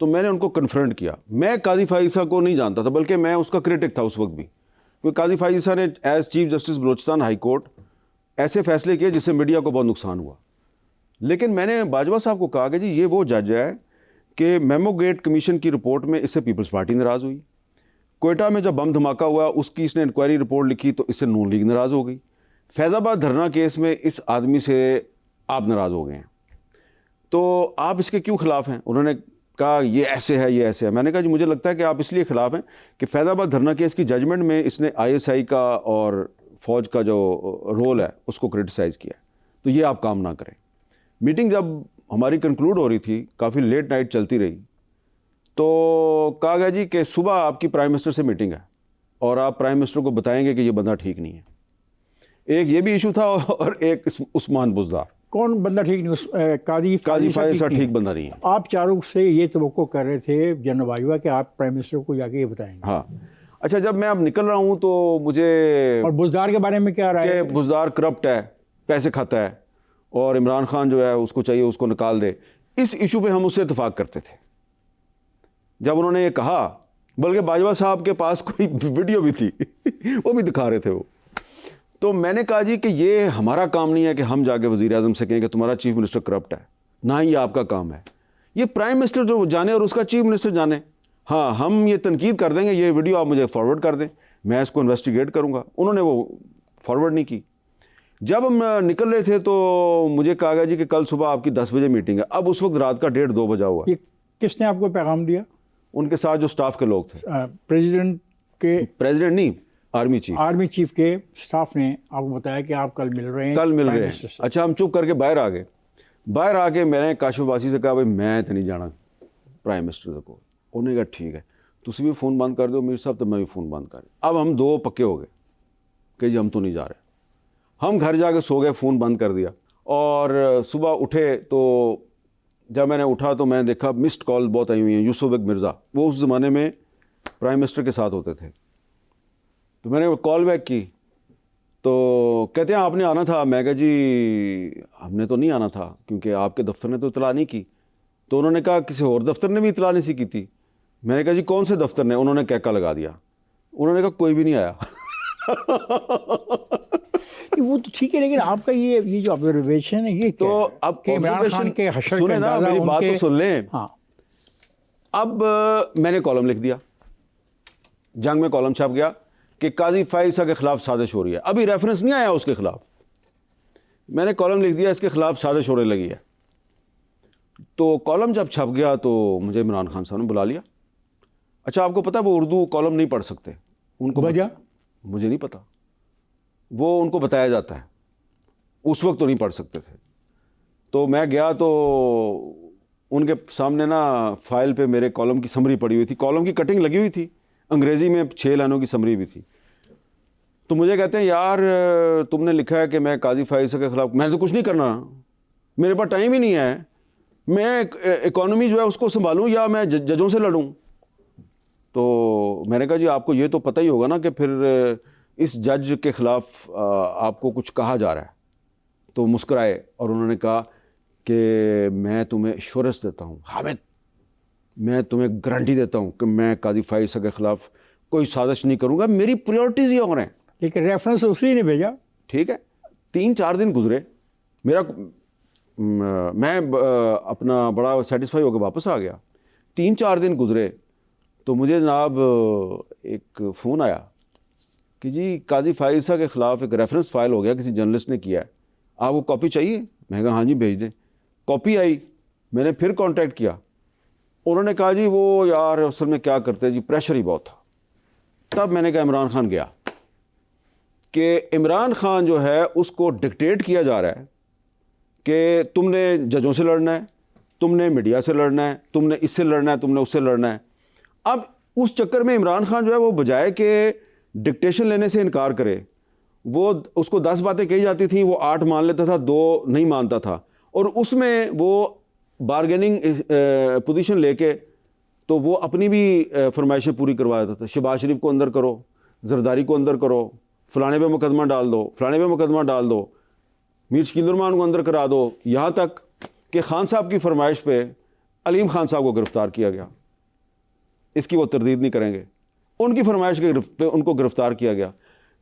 تو میں نے ان کو کنفرنٹ کیا. میں قاضی فائز عیسیٰ کو نہیں جانتا تھا, بلکہ میں اس کا کرٹک تھا اس وقت بھی, کیونکہ قاضی فائز عیسیٰ نے as chief justice Balochistan high court ایسے فیصلے کیے جس سے میڈیا کو بہت نقصان ہوا. لیکن میں نے باجوہ صاحب کو کہا کہ جی یہ وہ جج ہے کہ میمو گیٹ کمیشن کی رپورٹ میں اس سے پیپلز پارٹی ناراض ہوئی, کوئٹہ میں جب بم دھماکہ ہوا اس کی اس نے انکوائری رپورٹ لکھی تو اس سے نون لیگ ناراض ہو گئی, فیض آباد دھرنا کیس میں اس آدمی سے آپ ناراض ہو گئے ہیں, تو آپ اس کے کیوں خلاف ہیں؟ انہوں نے کہا یہ ایسے ہے, یہ ایسے ہے. میں نے کہا جی مجھے لگتا ہے کہ آپ اس لیے خلاف ہیں کہ فیض آباد دھرنا کیس کی ججمنٹ میں اس نے آئی ایس آئی کا اور فوج کا جو رول ہے اس کو کرٹیسائز کیا ہے, تو یہ آپ کام نہ کریں. میٹنگ جب ہماری کنکلوڈ ہو رہی تھی, کافی لیٹ نائٹ چلتی رہی, تو کہا گیا جی کہ صبح آپ کی پرائم منسٹر سے میٹنگ ہے اور آپ پرائم منسٹر کو بتائیں گے کہ یہ بندہ ٹھیک نہیں ہے. ایک یہ بھی ایشو تھا اور ایک عثمان بزدار. کون بندہ ٹھیک نہیں؟ قاضی فائز عیسیٰ ٹھیک بندہ نہیں ہے. آپ چاروں سے یہ توقع کر رہے تھے جنرل باجوہ کہ آپ پرائم منسٹر کو جا کے یہ بتائیں گے. ہاں اچھا, جب میں اب نکل رہا ہوں تو مجھے اور بزدار کے بارے میں کیا رائے؟ کہ بزدار کرپٹ ہے, پیسے کھاتا ہے اور عمران خان جو ہے اس کو چاہیے اس کو نکال دے. اس ایشو پہ ہم اس سے اتفاق کرتے تھے. جب انہوں نے یہ کہا, بلکہ باجوہ صاحب کے پاس کوئی ویڈیو بھی تھی وہ بھی دکھا رہے تھے وہ, تو میں نے کہا جی کہ یہ ہمارا کام نہیں ہے کہ ہم جا کے وزیر اعظم سے کہیں کہ تمہارا چیف منسٹر کرپٹ ہے, نہ ہی یہ آپ کا کام ہے. یہ پرائم منسٹر جو جانے اور اس کا چیف منسٹر جانے. ہاں ہم یہ تنقید کر دیں گے, یہ ویڈیو آپ مجھے فارورڈ کر دیں, میں اس کو انویسٹیگیٹ کروں گا. انہوں نے وہ فارورڈ نہیں کی. جب ہم نکل رہے تھے تو مجھے کہا گیا جی کہ کل صبح آپ کی 10 بجے میٹنگ ہے. اب اس وقت رات کا 1:30-2 بجا ہوا. یہ کس نے آپ کو پیغام دیا؟ ان کے ساتھ جو سٹاف کے لوگ تھے. پریزیڈنٹ نہیں, آرمی چیف کے سٹاف نے آپ کو بتایا کہ آپ کل مل رہے ہیں. اچھا, ہم چپ کر کے باہر آ گئے. باہر آ کے میں نے کاشف عباسی سے کہا بھائی میں تو نہیں جانا پرائم منسٹر کو. انہوں نے کہا ٹھیک ہے تسی بھی فون بند کر دو میر صاحب, تو میں بھی فون بند کر دیا. اب ہم دو پکے ہو گئے کہ جی ہم تو نہیں جا رہے. ہم گھر جا کے سو گئے, فون بند کر دیا. اور صبح اٹھے تو جب میں نے اٹھا تو میں نے دیکھا مسڈ کال بہت آئی ہوئی ہیں. یوسف بیگ مرزا, وہ اس زمانے میں پرائم منسٹر کے ساتھ ہوتے تھے. تو میں نے کال بیک کی تو کہتے ہیں آپ نے آنا تھا. میں کہا جی ہم نے تو نہیں آنا تھا کیونکہ آپ کے دفتر نے تو اطلاع نہیں کی. تو انہوں نے کہا کسی اور دفتر نے بھی اطلاع نہیں سی کی تھی. میں نے کہا جی کون سے دفتر نے؟ انہوں نے کیکا لگا دیا. انہوں نے کہا کوئی بھی نہیں آیا. وہ تو ٹھیک ہے, لیکن آپ کا یہ جو آبزرویشن ہے یہ تو اب عمران خان کے حشر سنیں نا, میری بات تو سن لیں. ہاں, اب میں نے کالم لکھ دیا, جنگ میں کالم چھپ گیا کہ قاضی فائز عیسیٰ کے خلاف سازش ہو رہی ہے. ابھی ریفرنس نہیں آیا اس کے خلاف, میں نے کالم لکھ دیا اس کے خلاف سازش ہونے لگی ہے. تو کالم جب چھپ گیا تو مجھے عمران خان صاحب نے بلا لیا. اچھا آپ کو پتہ وہ اردو کالم نہیں پڑھ سکتے, ان کو وجہ مجھے نہیں پتا, وہ ان کو بتایا جاتا ہے, اس وقت تو نہیں پڑھ سکتے تھے. تو میں گیا تو ان کے سامنے نا فائل پہ میرے کالم کی سمری پڑی ہوئی تھی, کالم کی کٹنگ لگی ہوئی تھی, انگریزی میں 6 لائنوں کی سمری بھی تھی. تو مجھے کہتے ہیں یار تم نے لکھا ہے کہ میں قاضی فائز عیسیٰ کے خلاف. میں نے تو کچھ نہیں کرنا, میرے پاس ٹائم ہی نہیں ہے, میں اکانومی جو ہے اس کو سنبھالوں یا میں ججوں سے لڑوں. تو میں نے کہا جی آپ کو یہ تو پتہ ہی ہوگا نا کہ پھر اس جج کے خلاف آپ کو کچھ کہا جا رہا ہے. تو مسکرائے اور انہوں نے کہا کہ میں تمہیں ایشورنس دیتا ہوں حامد, میں تمہیں گارنٹی دیتا ہوں کہ میں قاضی فائز عیسیٰ کے خلاف کوئی سازش نہیں کروں گا, میری پریورٹیز یہ اور ہیں. لیکن ریفرنس اسی نے بھیجا. ٹھیک ہے, 3-4 دن گزرے, میں اپنا بڑا سیٹسفائی ہو کے واپس آ گیا. 3-4 دن گزرے تو مجھے جناب ایک فون آیا کہ جی قاضی فائز عیسیٰ کے خلاف ایک ریفرنس فائل ہو گیا, کسی جرنلسٹ نے کیا ہے, آپ کو کاپی چاہیے؟ میں کہا ہاں جی بھیج دیں. کاپی آئی, میں نے پھر کانٹیکٹ کیا. انہوں نے کہا جی وہ یار اصل میں کیا کرتے جی پریشر ہی بہت تھا. تب میں نے کہا عمران خان گیا کہ عمران خان جو ہے اس کو ڈکٹیٹ کیا جا رہا ہے کہ تم نے ججوں سے لڑنا ہے, تم نے میڈیا سے لڑنا ہے, تم نے اس سے لڑنا ہے, تم نے اس سے لڑنا ہے. اب اس چکر میں عمران خان جو ہے وہ بجائے کہ ڈکٹیشن لینے سے انکار کرے, وہ اس کو 10 باتیں کہی جاتی تھیں, وہ 8 مان لیتا تھا, 2 نہیں مانتا تھا, اور اس میں وہ بارگیننگ پوزیشن لے کے تو وہ اپنی بھی فرمائشیں پوری کروا دیتا تھا. شہباز شریف کو اندر کرو, زرداری کو اندر کرو, فلانے پہ مقدمہ ڈال دو, فلانے پہ مقدمہ ڈال دو, میر شکیل الرحمان کو اندر کرا دو, یہاں تک کہ خان صاحب کی فرمائش پہ علیم خان صاحب کو گرفتار کیا گیا، اس کی وہ تردید نہیں کریں گے، ان کی فرمائش کے پہ ان کو گرفتار کیا گیا۔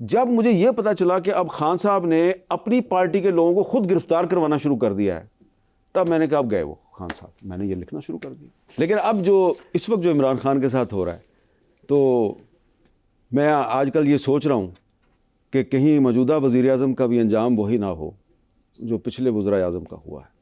جب مجھے یہ پتا چلا کہ اب خان صاحب نے اپنی پارٹی کے لوگوں کو خود گرفتار کروانا شروع کر دیا ہے، تب میں نے کہا اب گئے وہ خان صاحب، میں نے یہ لکھنا شروع کر دیا۔ لیکن اب جو اس وقت جو عمران خان کے ساتھ ہو رہا ہے، تو میں آج کل یہ سوچ رہا ہوں کہ کہیں موجودہ وزیر اعظم کا بھی انجام وہی نہ ہو جو پچھلے وزراء اعظم کا ہوا ہے۔